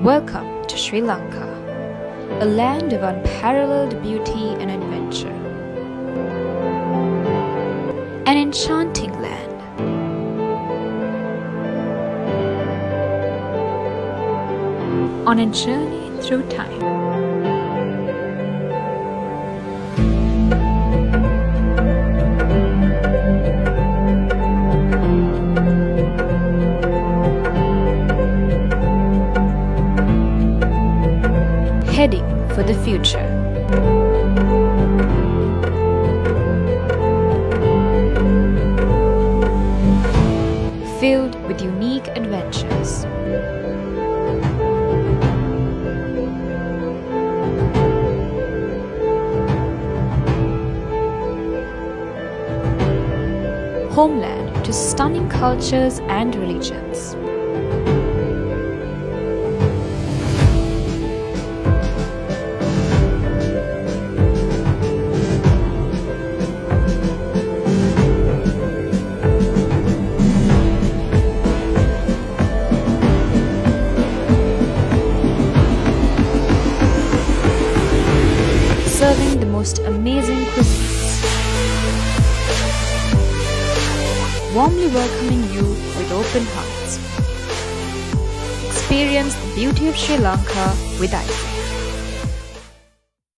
Welcome to Sri Lanka, a land of unparalleled beauty and adventure. An enchanting land. On a journey through time. Heading for the future. Filled with unique adventures. Homeland to stunning cultures and religions. Serving the most amazing cuisines. Warmly welcoming you with open hearts. Experience the beauty of Sri Lanka with Ayubowan.